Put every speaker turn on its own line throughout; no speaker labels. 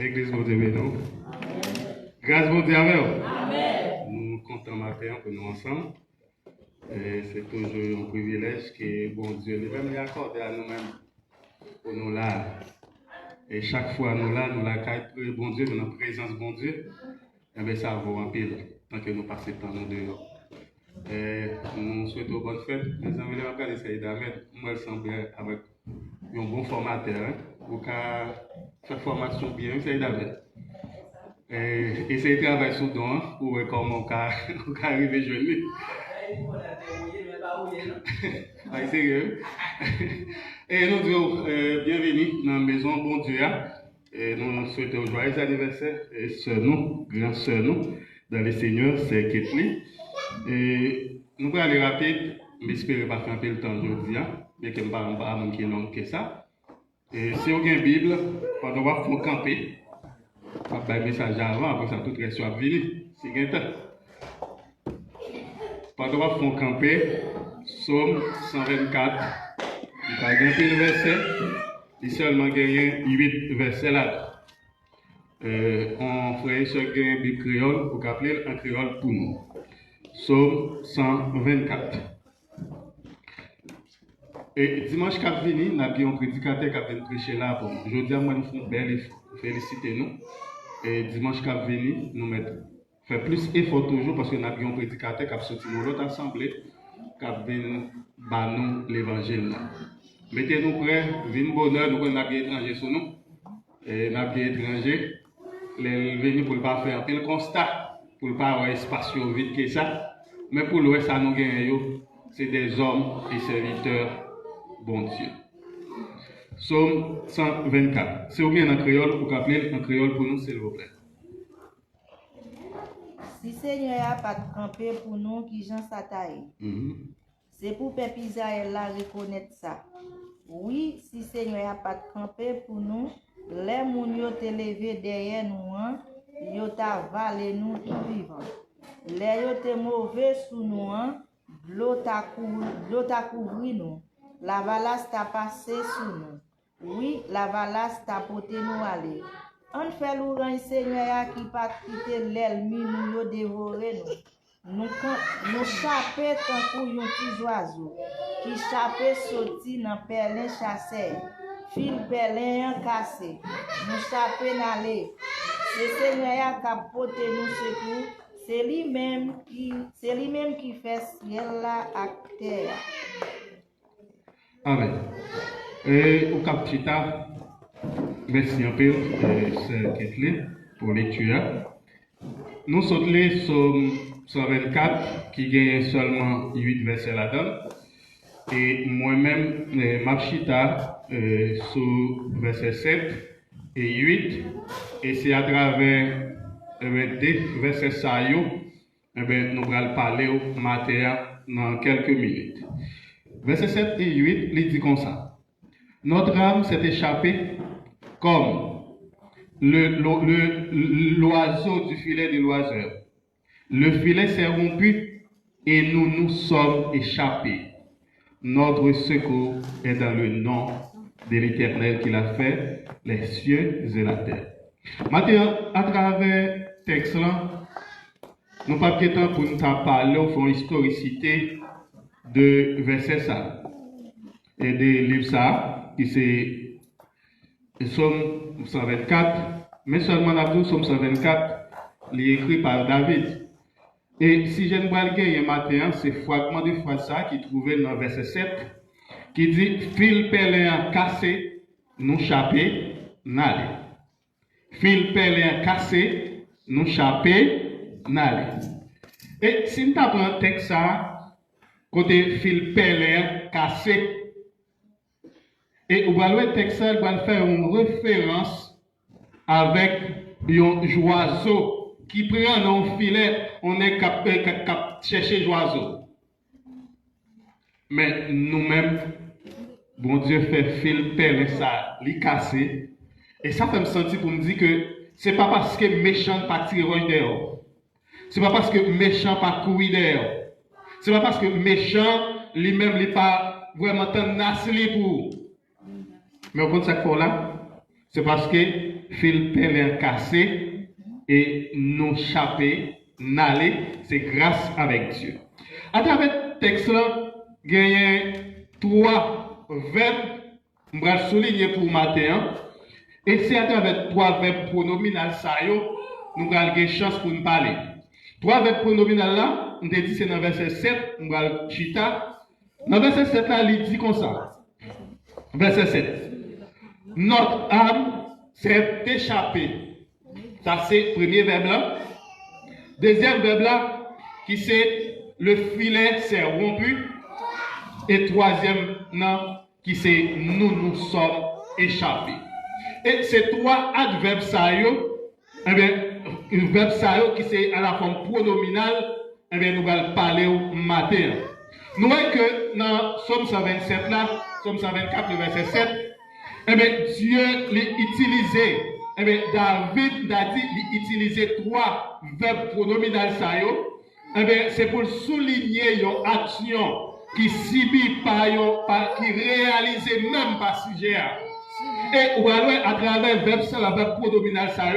L'église vous aime, non? Grâce vous Dieu avec vous. Nous comptons matin pour nous ensemble. C'est toujours un privilège que bon Dieu lui-même accorde à nous-mêmes pour nous là. Et chaque fois nous là, nous la caille bon Dieu, nous en présence bon Dieu, et bien ça vaut en pile tant que nous passons temps nous dehors. Nous souhaitons bonne fête. Les amis, les regarder essayer d'amener, moi, il semble avec un bon formateur, hein, pour faire formation bien, essayer d'amener. Essayer de travailler sur don pour voir comment on peut arriver jeune. Ah, sérieux? Et nous disons bienvenue dans la maison bon Dieu. Et nous souhaitons joyeux anniversaire et sœur nous, grand sœur nous, dans le Seigneur, c'est Ketli. Et nous allons aller rapide, mais j'espère pas faire un peu le temps aujourd'hui, bien que je ne parle pas à qui est long que ça. Et si vous avez une Bible, pendant que vous camper, vous avez un message avant, après ça, tout reste sur la ville, c'est un temps. Pendant que vous camper, Psaume 124, il y a un peu de versets, il seulement gagné 8 versets là. On ferait sur une Bible créole, pour appeler un créole pour nous. Psaume 124. Et dimanche qui a venu, nous avons un prédicateur qui a venu prêcher là pour nous. Je dis à moi, nous faisons belle féliciter nous. Et dimanche qui a venu, nous faisons plus d'efforts toujours parce que nous avons un prédicateur qui a sorti dans l'autre assemblée qui a venu nous l'évangile. Mettez-nous prêts, venez bonheur, nous avons des étrangers sur nous. Et nous avons des étrangers, les venus pour ne pas faire un constat, pour ne pas avoir espace vide que ça. Mais pour l'Ouest, ça nous gagne, c'est des hommes et serviteurs, bon Dieu. Psaume 124. Si vous avez un créole, vous pouvez appeler un créole pour nous, s'il vous plaît.
Si Seigneur a pas campé pour nous, qui j'en s'attaille. C'est pour peuple Israël là reconnaître ça. Oui, si Seigneur a pas campé pour nous, les moun yo te levé derrière nous, yo ta valé nous tout vivant. Les yo te mauvais sous nous, l'eau ta couvri nous. La valasse t'a passé sous nous. Oui, la valasse t'a porté nous aller. On fait l'orange Seigneur qui pas quitter l'ennemi nous yo dévorer nous. Nous chapé tant pour yon petit oiseau qui chapé sorti dans perlin chassé. Fil perlin cassé. Nous chapé n'aller. C'est Seigneur qui a porté nous secours. C'est lui-même qui fait ciel là à terre.
Amen. Et au Capita, merci un peu, Sœur Ketli, pour lecture. Nous sommes les Psaume 124 qui gagne seulement 8 versets là-dedans. Et moi-même, Mapchita, sur verset 7 et 8. Et c'est à travers des versets ça, nous allons parler au matin dans quelques minutes. Versets 7 et 8, il dit comme ça. Notre âme s'est échappée comme l'oiseau du filet de l'oiseur. Le filet s'est rompu et nous nous sommes échappés. Notre secours est dans le nom de l'Éternel qui l'a fait, les cieux et la terre. Maintenant, à travers le texte là, nous n'avons pas de temps pour nous parler au fond historicité de verset ça et de livre ça, qui c'est Psaume 124, mais seulement dans le Psaume 124, il est écrit par David. Et si je ne vois pas matin, c'est fragment de phrase ça qui est trouvé dans verset 7, qui dit fil pelin cassé, nous chapé, n'allez. Fil pelin cassé, nous chapé, n'allez. Et si nous avons un texte ça, côté fil pelin cassé, et on va le texte ça, il va faire une référence avec un oiseau qui prend un filet, on est capable de chercher l'oiseau. Mais nous-mêmes, bon Dieu fait fil pelin ça, li cassé. Et ça fait me sentir pour me dire que c'est pas parce que méchant pas tirer dehors. C'est pas parce que méchant pas courir dehors. C'est pas parce que méchant lui-même n'est pas vraiment tenace pour. Mais au compte ça là, c'est parce que fil pelin cassé et nous chaper, n'aller, c'est grâce avec Dieu. À travers le texte là, il y a 3 verbes, je vais souligner pour matin. Et c'est à travers 3 verbes pronominales, nous avons une chance pour nous parler. 3 verbes pronominales là, on dit c'est dans le verset 7, on va chita. Dans le verset 7 là, il dit comme ça. Verset 7. Notre âme s'est échappée. Ça c'est le premier verbe là. Deuxième verbe là, qui c'est le filet s'est rompu. Et troisième non, qui c'est nous sommes échappés. Et ces 3 adverbes ça eh bien, un verbe ça qui c'est à la forme pronominale, eh bien, nous allons parler au matin. Nous voyons que dans Somme 127 là, Somme 124, le verset 7, eh bien, Dieu l'a utilisé, eh bien, David a dit, il utilisait 3 verbes pronominales ça eh bien, c'est pour souligner une action qui subit par qui réalisé même par sujet. Et ou alors à travers le verbe ça, la verbe pronominal ça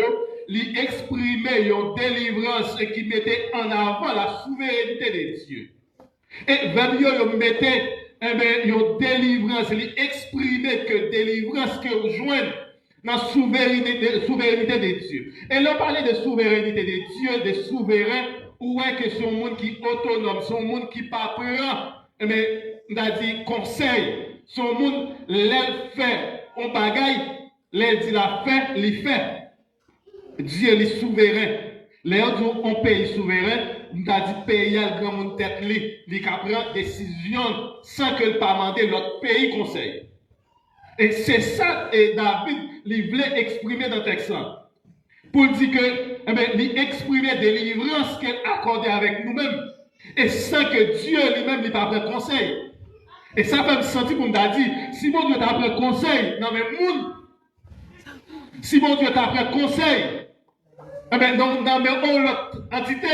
il exprimait une délivrance et qui mettait en avant la souveraineté de Dieu. Et verbe yo mettait une délivrance, il exprimait que délivrance que rejoigne dans la souveraineté de Dieu. Et là parler de souveraineté de Dieu, de souverain, ou est que son monde qui est autonome, son monde qui pas prend, mais on a dit conseil, son monde l'aile fait, on bagaille, l'aile dit la fait, il fait. Dieu est souverain. Les autres on pays souverain, on a dit pays à grand monde tête li prend décision sans que le pas demander l'autre pays conseil. Et c'est ça et David il voulait exprimer dans le texte là. Pour dire que il exprimait délivrance qu'elle accordait avec nous-mêmes. Et sans que Dieu lui-même ne pas prendre conseil. Et ça fait me sentir pour me dire, si mon Dieu t'a pris conseil, non mais moun, si mon Dieu t'a pris conseil, eh bien, dans l'autre entité,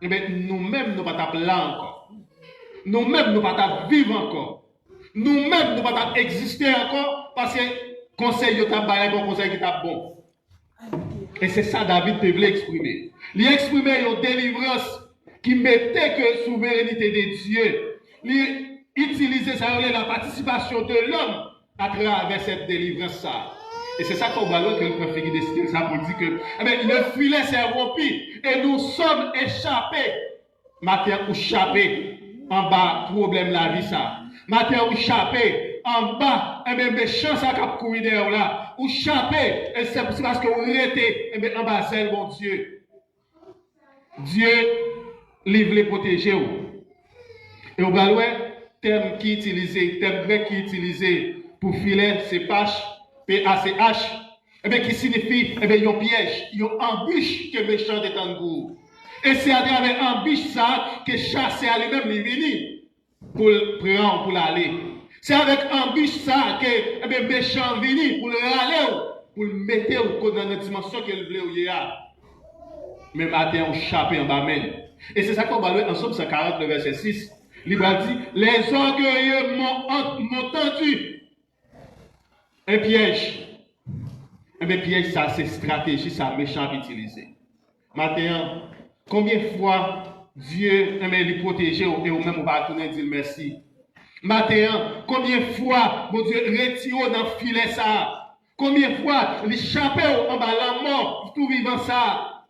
eh bien, nous-mêmes, nous ne pouvons pas là encore. Nous-mêmes, nous ne pouvons pas vivre encore. Nous-mêmes, nous ne pouvons pas exister encore parce que conseil de tabac est un conseil qui est bon. Et c'est ça David voulait exprimer. Il exprimait une délivrance qui mettait que souveraineté de Dieu. Il utilisait ça, la participation de l'homme à travers cette délivrance. Et c'est ça qu'on va voir que le prophète décide ça pour dire que le filet s'est rompu et nous sommes échappés. Matin ou échappé en bas, problème la vie ça. Matin ou échappé en bas, méchant ça qui a couru derrière là. Ou échappé, et c'est parce que vous êtes en bas, c'est mon Dieu. Dieu, il veut protéger. Et au bas, terme qui utilisé, terme grec qui utilisé pour filet, c'est PACH, qui signifie un piège, une embûche que méchant est en goût. Et c'est à travers embûche ça que chasser à lui-même les vini pour le prendre, pour l'aller. C'est avec embûche ça que méchant vini pour le râler, pour le mettre dans la dimension qu'il voulait où il y a. Mais matin, on chape en bas même. Et c'est ça qu'on va lire en Somme 140, le verset 6. Il va dire, les orgueilleux m'ont tendu un piège. Un piège, ça, c'est stratégie, ça, méchant utilisé. Maintenant, combien de fois Dieu aime protéger et au même on va tourner et dire merci. Maintenant, combien de fois mon Dieu retire dans le filet ça. Combien de fois il échappe en bas la mort, tout vivant ça.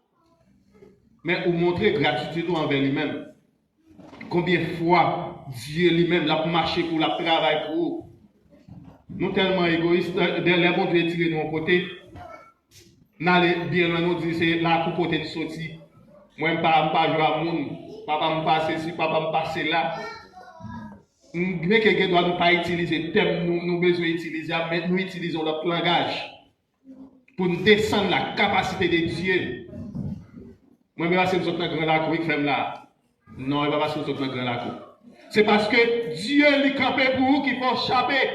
Mais pour montrer gratitude envers lui-même. Combien de fois Dieu lui-même l'a marché pour la travail pour vous. Nous tellement égoïstes, les bons Dieu tirer de mon côté. N'allez bien loin, nous disons c'est là pour côté de sortie. Moi, je ne pas jouer à monde. Papa me passe ici, papa me passe là. Mais quelqu'un doit nous pas utiliser le thème, nous besoin d'utiliser, mais nous utilisons notre langage pour nous descendre la capacité de Dieu. Moi, je vais passer sur notre grand lac, oui, femme là. Non, il va passer sur notre grand lac. C'est parce que Dieu lui campé pour vous qu'il faut échapper.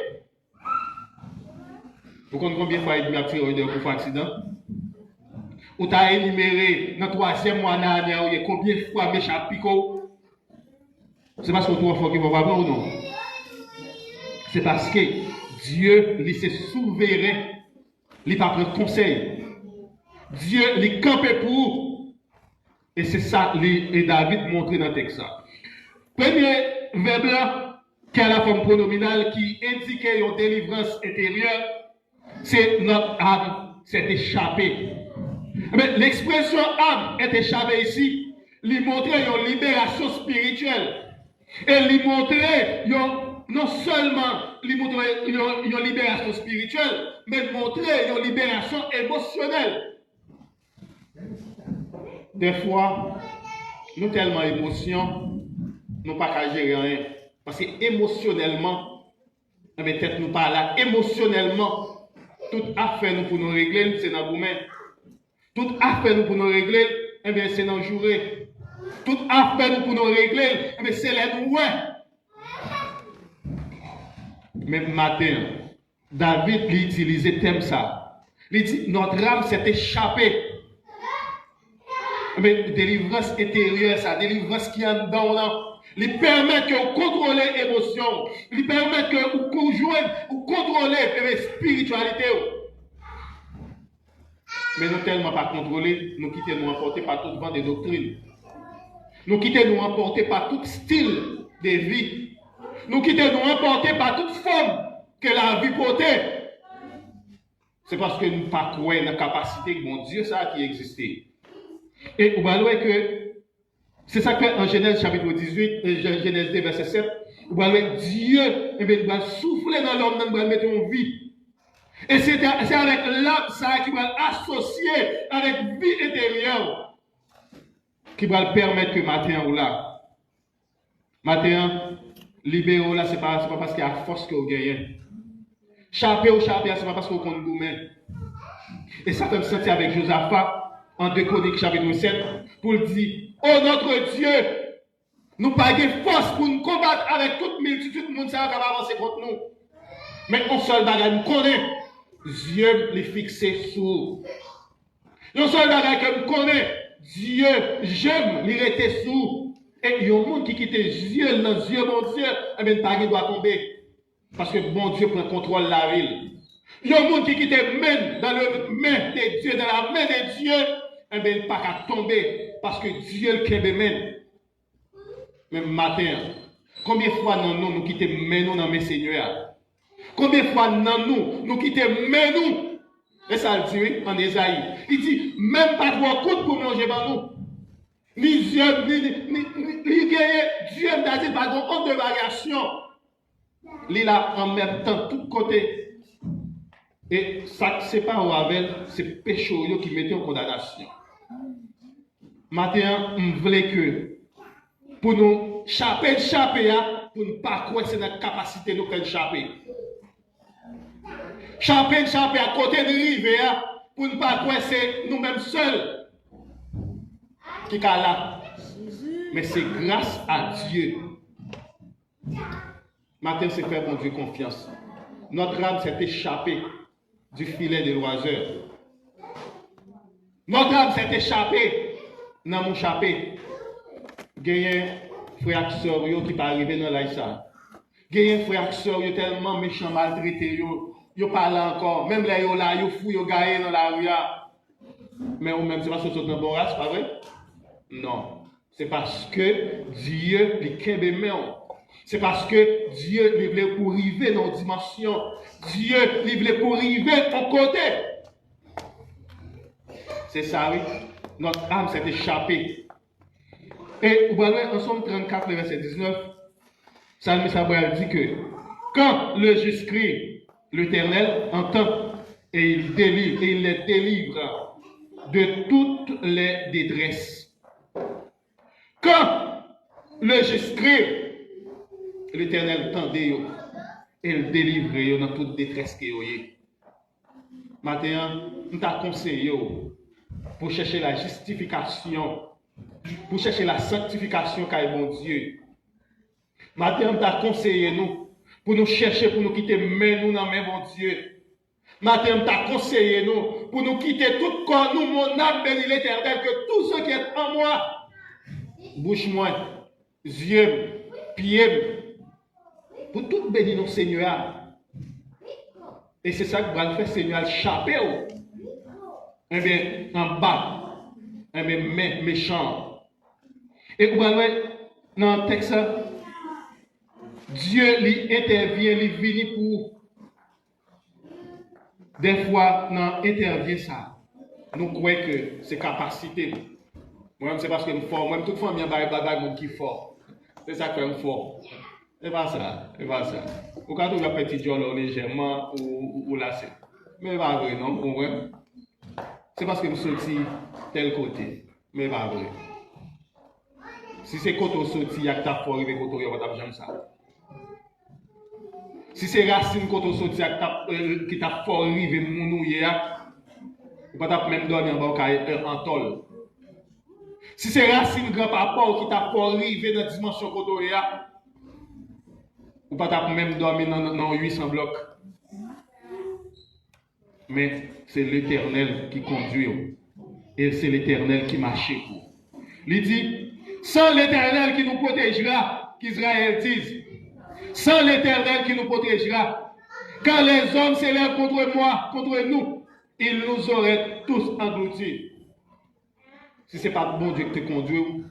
Vous comprenez combien de fois il m'a tiré pour faire accident? Ou t'as énuméré dans le 3e mois d'année, combien de fois m'échappe pico? C'est parce que tu as fait qu'il va pas ou non? C'est parce que Dieu, lui, c'est souverain. Il ne pas prendre conseil. Dieu les campé pour. Et c'est ça et David montré dans le texte. Premier verbe là, qui est la forme pronominale qui indiquait une délivrance intérieure, c'est notre âme s'est échappée. Mais l'expression âme est échappée ici, lui montrer une libération spirituelle. Et lui montrer non seulement lui montrer une libération spirituelle, mais montrer une libération émotionnelle. Des fois, nous tellement émotion, nous pas qu'à gérer rien. Parce que émotionnellement, peut-être nous pas là, émotionnellement, toute affaire nous pour nous régler, c'est dans vous-même. Toute affaire nous pour nous régler, c'est dans le jour. Toute affaire nous pour nous régler, c'est les nous. Mais matin, David lui utilisait thème ça. Il dit, notre âme s'est échappée. Mais délivrance intérieure, ça, délivrance qui est dedans là. Il permet que vous contrôlez l'émotion. Il permet que vous contrôlez la spiritualité. Mais nous tellement pas contrôlés, nous quittons nous emporter par tout vent des doctrines. Nous quittons nous emporter par tout style de vie. Nous quittons nous emporter par toute forme que la vie portait. C'est parce que nous ne pas croyons dans la capacité que mon Dieu ça qui existait. Et vous voyez que c'est ça que en Genèse chapitre 18, Genèse 2 verset 7, vous voyez Dieu il va souffler dans l'homme, il va mettre en vie. Et c'est avec l'âme ça qui va associer avec vie intérieure qui va le permettre que matin ou là. Matin, libéraux là, c'est pas parce qu'il y a force que vous gagnez. Chapé ou chapé, c'est pas parce que vous comptez vous-même. Et ça peut me sentir avec Josaphat en 2 Chroniques chapitre 7 pour le dire, oh notre Dieu, nous pas de force pour nous combattre avec toute multitude de monde qui va avancer contre nous. Mais un seul bagage nous connaît. Dieu les fixé sur. Un seul bagage que nous connaît. Dieu, j'aime les rester sous. Et il y a un monde qui quitte Dieu dans Dieu, mon Dieu, et bien le pari doit tomber. Parce que bon Dieu prend contrôle de la ville. Il y a un monde qui quitte même dans le main de Dieu, dans la main de Dieu, et bien le pas qu'à tomber. Parce que Dieu le crée même. Même matin, combien de fois nous quittons mais nous dans mes seigneurs? Combien de fois nous quittons mais nous? Et ça le dit en Ésaïe. Il dit, même pas 3 coups pour manger dans nous. Ni Dieu, ni gagné, Dieu n'a dit pas de honte de variation. Il a en même temps tout côté. Et ça, c'est pas au Havel, c'est péché qui mettait en condamnation. Maintenant, je voulais que pour nous chaper, pour ne pas croire que c'est notre capacité de nous chaper. Chaper à côté de rivière, pour ne pas croire que c'est nous-mêmes seuls qui est là. Mais c'est grâce à Dieu. Maintenant, c'est faire bon Dieu confiance. Notre âme s'est échappée du filet des loiseurs. Notre âme s'est échappée dans mon chapé. Gagne frère et sœur qui pas arrivé dans l'aïssa. Gagne frère et sœur tellement méchant maltraité yo parle encore même là yo fou yo gagne dans la rue. Mais ou même c'est parce que c'est dans bon race, pas vrai? Non, c'est parce que Dieu les kembe men. C'est parce que Dieu lui voulait pour arriver dans une dimension. Dieu lui voulait pour arriver en côté. C'est ça, oui. Notre âme s'est échappée. Et vous voyez, en Somme 34, verset 19, Psalmiste Abraham dit que quand le juste crie, l'Éternel entend et il délivre, et il les délivre de toutes les détresses. Quand le juste crie, l'Éternel tendait et il délivre dans toute détresse qu'il y a. Maintenant, nous t'avons conseillé pour chercher la justification, pour chercher la sanctification qu'a mon Dieu. Maintenant, nous t'avons conseillé nous pour nous chercher, pour nous quitter, mais nous dans mon Dieu. Maintenant, nous t'avons conseillé nous pour nous quitter tout corps, nous, mon âme béni l'Éternel, que tout ce qui est en moi, bouche-moi, yeux, pieds, pour tout bénir nos Seigneur. Et c'est ça que va le faire Seigneur, chaper. eh bien, en bas, eh bien, méchant. Et vous voyez, dans le texte, Dieu lui intervient, lui vient pour. Des fois, dans intervient ça. Nous croyons que c'est capacité. Moi-même, c'est parce que je suis fort. Moi-même, toute fois, je suis un qui est fort. C'est ça que je suis fort. C'est pas ça. C'est pas ça. Au cas où il y a un petit jolo légèrement ou lassé. Mais pas vrai, non? Pour moi, c'est parce que je suis sorti tel côté. Mais pas vrai. Si c'est quand on sorti, il y a que tu as fort arrivé quand on y a jamais ça. Si c'est racine quand on sorti, qui t'a fort arrivé mon hier, ou pas même dormir en tol. Si c'est racine grand-papa qui t'a fort arrivé dans la dimension quand on est, ou pas même dormir dans 800 blocs. Mais c'est l'Éternel qui conduit. Et c'est l'Éternel qui marche pour. Il dit, sans l'Éternel qui nous protégera, qu'Israël dise, sans l'Éternel qui nous protégera, quand les hommes s'élèvent contre moi, contre nous, ils nous auraient tous engloutis. Si ce n'est pas bon Dieu qui te conduit,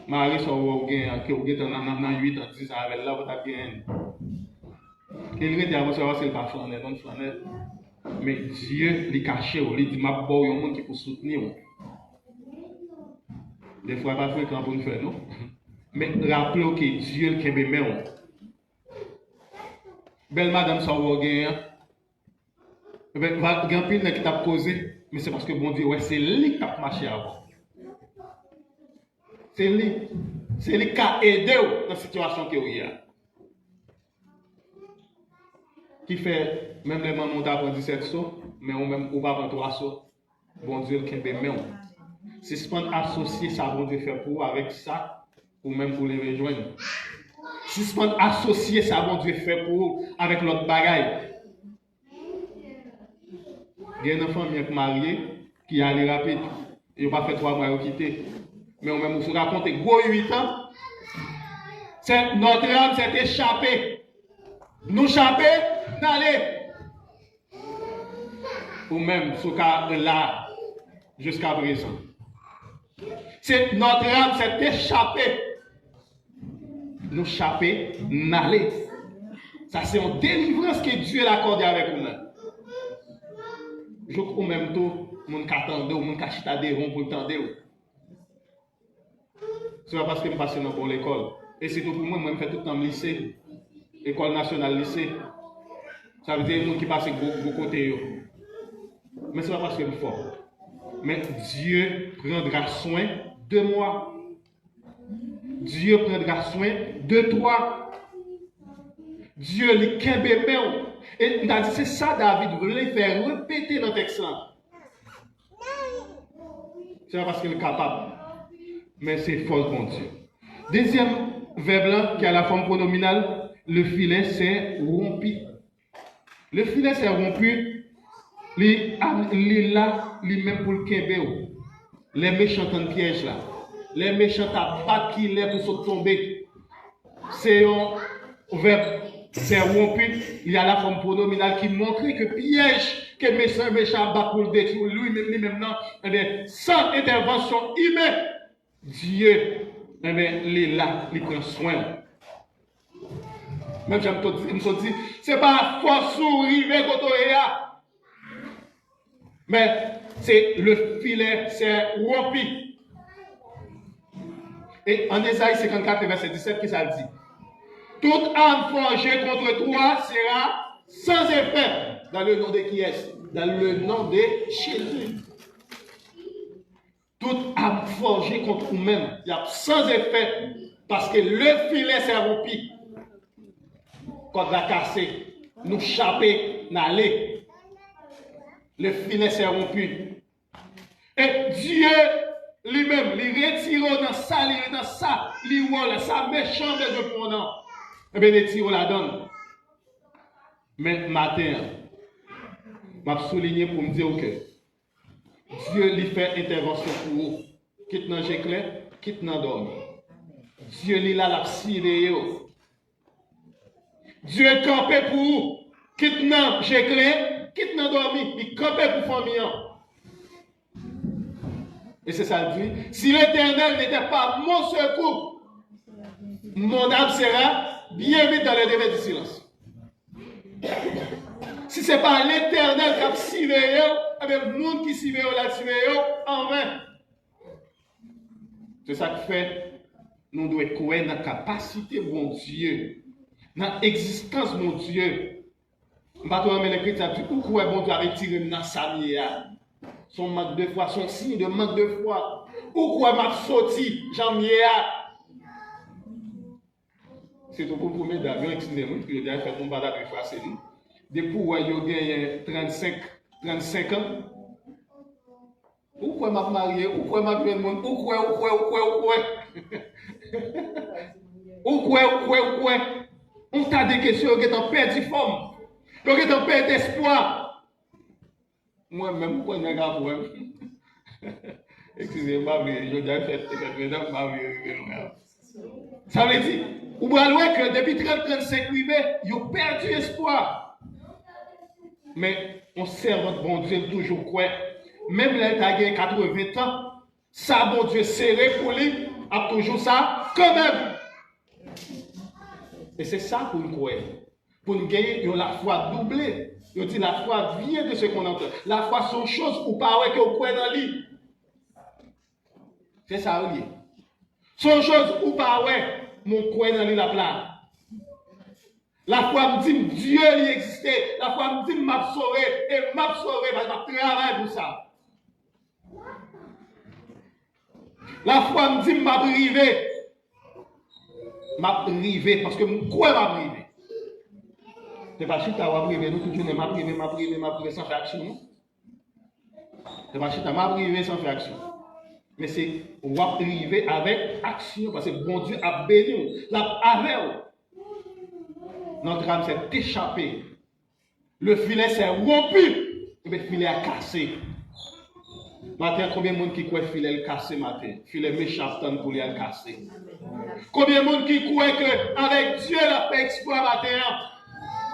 Marie soit au gain, qui est dans 8 ans, 10 ans, avec là, vous avez gagné. Il est avant savoir si il va flaner, non flaner. Mais Dieu lui caché, il dit, ma boy, il y a un monde qui peut soutenir. Des fois, pas fréquent pour nous faire, non? Mais rappelez que Dieu qui est bien. Belle madame soit au gain, va gagner qui t'a posé, mais c'est parce que bon Dieu, ouais, c'est lui qui a marché avant. C'est lui qui a aidé dans la situation qu'il y a. Qui fait, même les mamans d'apprendre 17 sauts, mais on même va prendre 3 sauts. Bon Dieu, qui est bien. Si ce qu'on associe ça, bon Dieu fait pour avec ça, ou même pour les rejoindre. Si ce qu'on associe ça, bon Dieu fait pour avec l'autre bagaille. Il y a un enfant bien marié qui a allé rapide. Il n'a pas fait 3 mois au quitter. Mais on même vous raconte gros 8 ans. Notre âme s'est échappée. Nous échapper, d'aller. Ou même ce cas là, jusqu'à présent. C'est notre âme s'est échappée. Nous échapper, n'aller. Ça, c'est une délivrance que Dieu a accordée avec nous. Je crois même tout, mon katande ou mon kachita de rond pour le tendre. C'est pas parce que je passe dans pour l'école. Et c'est tout pour moi, je fais tout le temps lycée, école nationale lycée. Ça veut dire que les gens qui passent beaucoup côté. Mais ce n'est pas parce que je suis fort. Mais Dieu prendra soin de moi. Dieu prendra soin de toi. Dieu les kembemeo. Et on a dit, c'est ça David voulait faire répéter dans le texte. C'est pas parce qu'il est capable. Mais c'est fort pour Dieu. Deuxième verbe qui a la forme pronominale, le filet c'est rompu. Le filet c'est rompu. Il est là, lui-même pour le kembeo. Les méchants en piège là. Les méchants à battre qui lèvent pour se tomber. C'est un verbe. C'est rompu, il y a la forme pronominale qui montre que piège que méchant bat pour le détruire lui-même, non, eh bien, sans intervention humaine, Dieu, eh bien, il est là, il prend soin. Même j'aime te dire, c'est pas force sourire quand on est là, mais c'est le filet, c'est rompu. Et en Ésaïe 54, verset 17, qui ça dit? Toute âme forgée contre toi sera sans effet. Dans le nom de qui est-ce? Dans le nom de Jésus. Toute âme forgée contre nous-mêmes, il y a sans effet. Parce que le filet s'est rompu. Quand la cassé, nous chapé, n'aller. Le filet s'est rompu. Et Dieu lui-même, il retire dans ça, ça méchant de répondant. Eh bien, les tirs la donne. Mais matin, je vais souligner pour me dire que Dieu lui fait intervention pour vous. Quitte dans l'éclair, quitte dans dormir. Dieu lui là la ciré. Dieu est campé pour vous. Quitte dans l'éclair, quitte dans dormir. Il campé camper pour famille. Et c'est ça le dit. Si l'Éternel n'était pas mon secours, mon âme sera bien vite dans le degré du silence. Si ce n'est pas l'Éternel qui a surveillé, avec le monde qui surveille la surveille en vain. C'est ça qui fait, nous devons croire dans la capacité de mon Dieu, dans l'existence de mon Dieu. Je ne vais pas l'Écriture, pourquoi bon Dieu a retiré dans sa vie, son manque de foi, son signe de manque de foi. Pourquoi m'a sorti, Jean-Mier? C'est tout pour vous mettre d'avion, excusez-moi, que j'ai fait mon badage de foi, c'est nous. Depuis où il y a 35 ans, pourquoi m'a marié, pourquoi m'a vu le monde, pourquoi, on t'a des questions qui ont perdu forme, qui ont perdu espoir. Moi-même, pourquoi je n'ai pas excusez-moi, mais je dois faire quelques temps, ça veut dire, vous voyez que depuis 30-35 ans, ils ont perdu espoir. Mais on sert notre bon Dieu toujours quoi. Même là, il a 80 ans, ça, bon Dieu, serré pour lui, a toujours ça, quand même. Et c'est ça pour nous croire. Pour nous gagner, la foi doublée. Il dit la foi vient de ce qu'on entend. La foi sont choses ou pas que vous croyez dans lui. C'est ça, oui. Sont choses ou pas mon croix dans lui la place. La foi me dit Dieu il existait. La foi me dit m'a sauvé et m'a sauvé parce que je travaille pour ça. La foi me dit m'a privé. M'a privé parce que mon croix m'a privé. C'est pas si tu as privé, nous toujours m'a privé sans faire action. C'est pas si tu m'a privé sans faire action. Mais c'est on va priver avec action parce que bon Dieu a béni. La avec notre âme s'est échappée. Le filet s'est rompu. Le filet a cassé. Matin, combien de monde qui croit que le filet est cassé matin? Le filet m'échappe pour lui le casser. Combien de monde qui croit qu'avec Dieu, la fait exploit matin?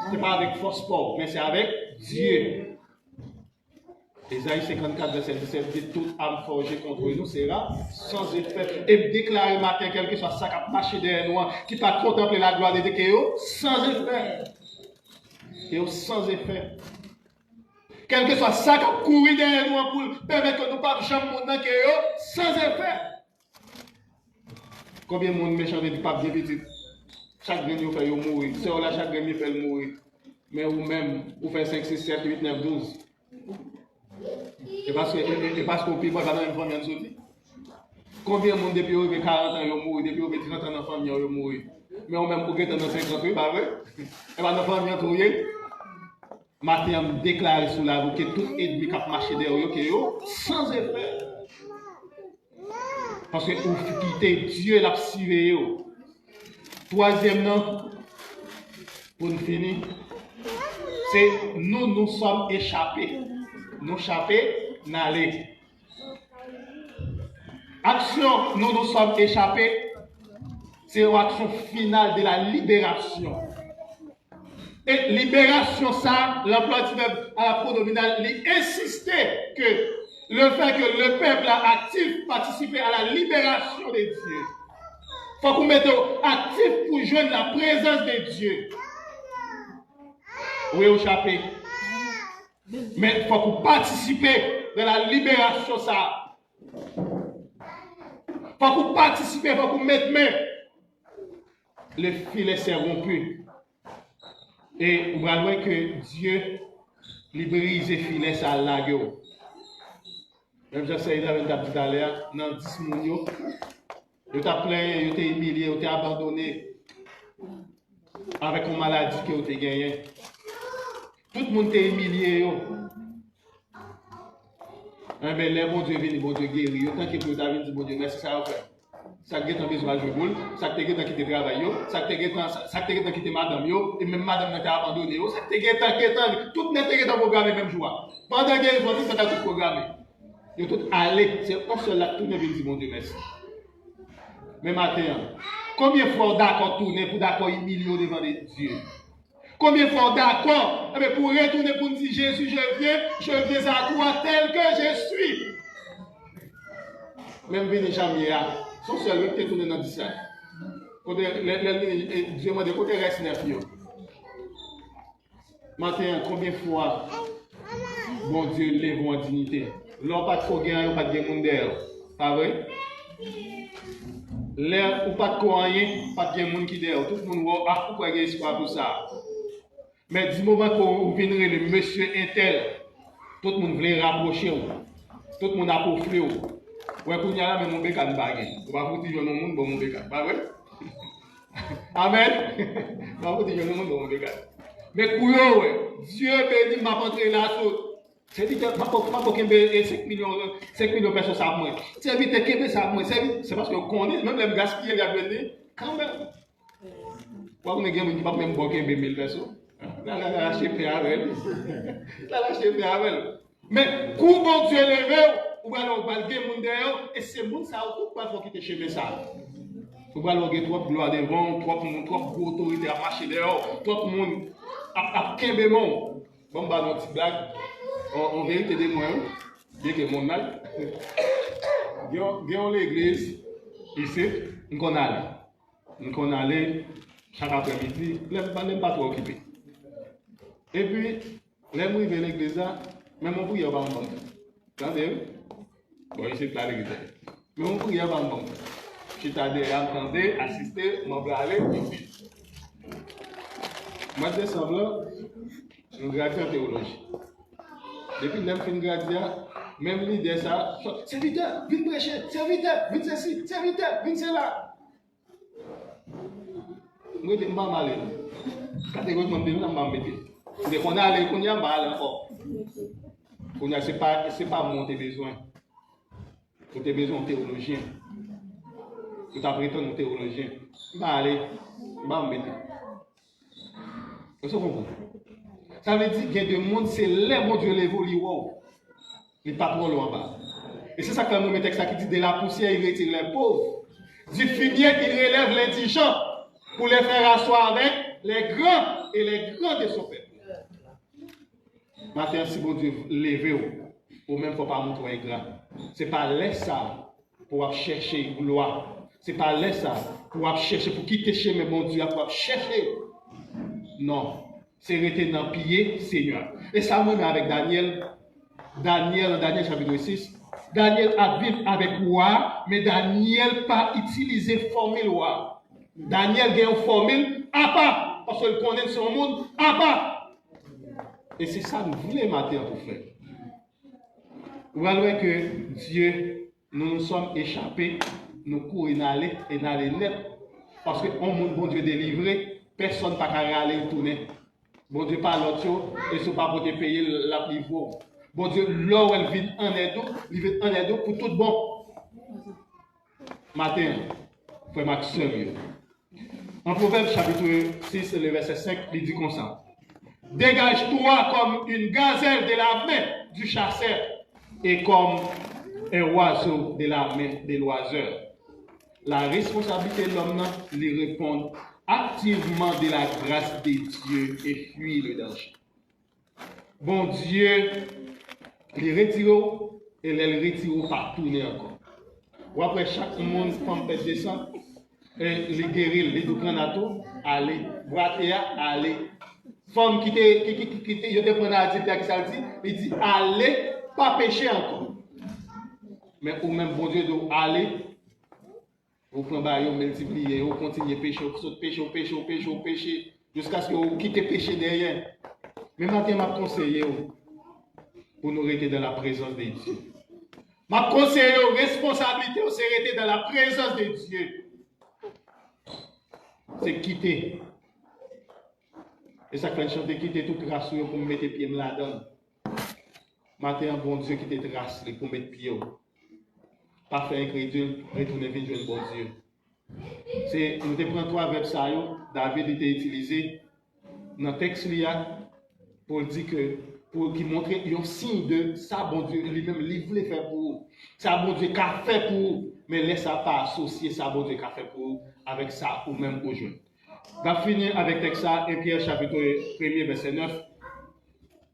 Ce n'est pas avec force propre, mais c'est avec Dieu. Ésaïe 54, verset 17 dit toute âme forgée contre nous sera sans effet. Et déclarer matin, quel que soit ça qui a marché derrière nous, qui ne pas contempler la gloire de Dieu, qui est sans effet. Qui est sans effet. Quel que soit ça qui a couru derrière nous pour permettre que nous ne pas jamais monter, qui est sans effet. Combien de monde méchant dit pas bien petit? Chaque grain vous fait mourir. C'est là chaque grain fait mourir. Mais vous-même, vous faites 5, 6, 7, 8, 9, 12. Et parce qu'on peut pas dans une famille en sauter. Combien de monde depuis 40 ans ils mourent, depuis 30 ans dans la famille ils mourent. Mais on même pour que dans 50 ans, pas vrai? Et dans la famille trouvé. Matin me déclare sous la route que tout ennemi qui a marché derrière qui est sans effet. Parce que vous quittez Dieu l'a surveillé. Troisième nom, pour nous finir, c'est nous sommes échappés. Nous échappés, n'allez. Action, nous sommes échappés, c'est l'action finale de la libération. Et libération, ça, l'emploi du verbe à la pronominale, il insistait que le fait que le peuple a actif participé à la libération de Dieu. Il faut qu'on mette actif pour joindre la présence de Dieu. Oui, échappé. Mais il faut qu'on participe de la libération, ça. Il faut qu'on participe, il faut qu'on mette main. Le filet s'est rompu. Et vous voyez que Dieu lui brise le filet, ça lague. Même j'essaie d'aller tout à l'heure, dans 10 mois, il t'a plaint, il t'a humilié, il t'a abandonné avec une maladie que vous avez gagnée. Tout le monde t'a humilié. Mais les bon Dieu vient, bon Dieu guérit. Tant que vous avez dit, bon Dieu, merci, ça va faire. Ça qui est en besoin de jouer, ça qui est en quitter le travail, ça qui est en quitter madame, et même madame n'a pas abandonné, ça qui est en tout n'est pas programmé même joie. Pendant que les gens disent, ça tout programmé. Ils sont tous allés, c'est un seul là, tout le monde dit, bon Dieu, merci. Mais maintenant, combien de fois d'accord tourner pour d'accord humilier devant Dieu? Combien de fois d'accord? Mais pour retourner pour nous dire Jésus, je viens à toi tel que je suis. Même venir jamais à son seul qui est tourné dans le ça. Dieu m'a dit côté reste neuf. Maintenant, combien de fois bon Dieu lève en dignité? L'on pas de gagner, pas de monde derrière. Pas vrai? L'air ou pas de rien, pas de monde qui derrière. Tout le monde voit, ah, pourquoi il y a espoir pour ça? Mais du moment qu'on viendrait le monsieur Intel, tout le monde voulait rapprocher, tout le monde a profilé. Ouais, pour y aller, mais mon bécan bague. On va vous dire, non, mon bécan. Pas vrai? Amen. On va vous dire, non, mon bécan. Mais pour eux, Dieu bénit m'a montré la chose. C'est dit que ma 5 millions de personnes ça moins. C'est vite que ça moins. C'est parce que on connaît même les gaspiller la béni quand même. Pourquoi on est gamin qui pas même boquer 1000 personnes. Là chez avec. Là chez avec. Mais coup bon Dieu levé ou alors va le monde derrière et c'est monde ça ou pas faut quitter chez ça. Ou alors il y a trop gloire devant, trop autorité à marcher dehors, tout le monde à Kembemon. Bon, bah, notre petite blague, en vérité des moyens, bien que mon mal, dans l'église, ici, nous allons aller chaque après-midi, même pas trop occupé. Et puis, les gens arrivent à l'église, même mon prière va en banque. Attendez, bon, ici, c'est la vérité. Mais mon prière va en banque. Je suis allé entendre, assister, m'en aller, et puis. Moi, je descends là, je me gradue en théologie. Depuis que je fais une gradue, même l'idée ça, serviteur, viens prêcher, serviteur, viens ceci, serviteur, viens cela. Moi, je ne suis pas mal. Catégoriquement, je ne suis pas mal. Dès qu'on a allé, qu'on y a mal encore. Ce n'est pas mon besoin. Pour tes besoins théologiens. Pour ta prétendance théologien. Je vais aller, je vais me mettre. Vous comprenez? Ça veut dire qu'il y a des mondes, c'est les mon Dieu l'évolue. Il n'est pas trop loin en bas. Et c'est ça que le texte qui dit de la poussière, il retire les pauvres. Du fumier, il relève l'indigent pour les faire asseoir avec les grands et les grands de son peuple. Maintenant, si bon Dieu levé, ou même pour ne pas montrer grand, ce n'est pas laisser ça pour chercher gloire. Ce n'est pas laisser ça pour chercher, pour quitter chez mes bon Dieu, pour chercher. Non, c'est rester dans le pied, Seigneur. Et ça, moi, avec Daniel chapitre 6, Daniel a vécu avec roi, mais Daniel pas utilisé formule roi. Daniel a une formule à part, parce qu'il connaît son monde à part. Et c'est ça que nous voulons matin pour faire. Vous voyez que Dieu, nous sommes échappés, nous courons et n'aller net, parce que bon Dieu délivré, personne ne peut aller tourner. Bon Dieu pas l'autre chose, et ce n'est pas pour te payer la niveau. Bon Dieu, là où elle vit en aide, il vit en aide pour tout bon. Matin, frère Maxime, en Proverbe chapitre 6, le verset 5, il dit comme ça. Dégage-toi comme une gazelle de la main du chasseur et comme un oiseau de la main de l'oiseur. La responsabilité de l'homme, lui répondre activement de la grâce de Dieu et fuir le danger. Bon Dieu, les retire et les retire pas tourner encore. Ou après chaque monde femme peut descendre et les guérir, les deux granatos, allez, braquer, allez. Femme qui te prend à dire que ça dit, il dit allez, pas pécher encore. Mais ou même bon Dieu doit aller. Vous prenez, vous multipliez, vous continuez à pécher, vous péchez, jusqu'à ce que vous quittez le péché derrière. Mais maintenant, je conseille pour nous rester dans la présence de Dieu. Je conseille aux responsabilités, c'est rester dans la présence de Dieu. C'est quitter. Et ça fait chanter quitter toute grâce pour mettre pied là-dedans. Maintenant, bon Dieu qui te trace pour mettre pied. Pas faire incrédule, retourner vite jouer bon Dieu. C'est, nous te prenons trois verbes ça, David était utilisé dans le texte pour dire que, pour qu'il montre un signe de ça, bon Dieu, lui-même, il voulait faire pour vous. Ça, bon Dieu, qu'a fait pour vous, mais laissez pas associer ça, bon Dieu, qu'a fait pour vous, avec ça, ou même aux jeunes. On va finir avec texte ça, 1 Pierre chapitre 1er, verset 9.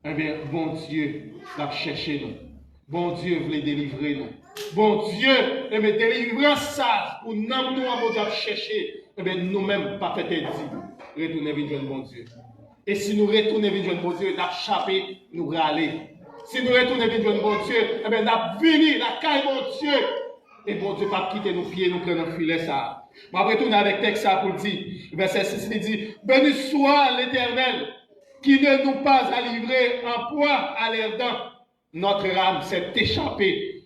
Eh bien, bon Dieu va chercher nous. Bon Dieu voulait délivrer nous. Bon Dieu, eh bien, délivrer ça pour nous, bon Dieu, chercher. Eh bien, nous-mêmes, pas fait dit, retourner vers bon Dieu. Et si nous retournons vers bon Dieu, nous avons échappé, nous râler. Si nous retournons vers bon Dieu, eh bien, nous avons venu, la caille bon Dieu. Et bon Dieu, pas quitter nos pieds, nous prenons un filet ça. Je vais retourner avec texte ça pour dire, verset 6, il dit, béni soit l'Éternel, qui ne nous pas a livré en proie à l'air d'un. Notre âme s'est échappée.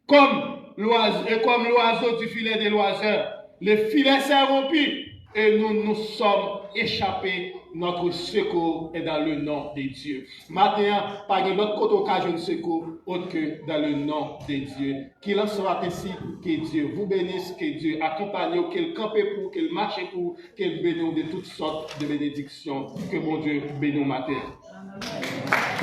Comme l'oiseau du filet des loiseurs, le filet s'est rompu et nous nous sommes échappés. Notre secours est dans le nom de Dieu. Maintenant, par notre côté occasion de secours, autre que dans le nom de Dieu. Qu'il en soit ainsi, que Dieu vous bénisse, que Dieu accompagne, qu'il campe pour, qu'il marche pour, qu'il bénisse de toutes sortes de bénédictions. Que mon Dieu bénisse matin. Amen.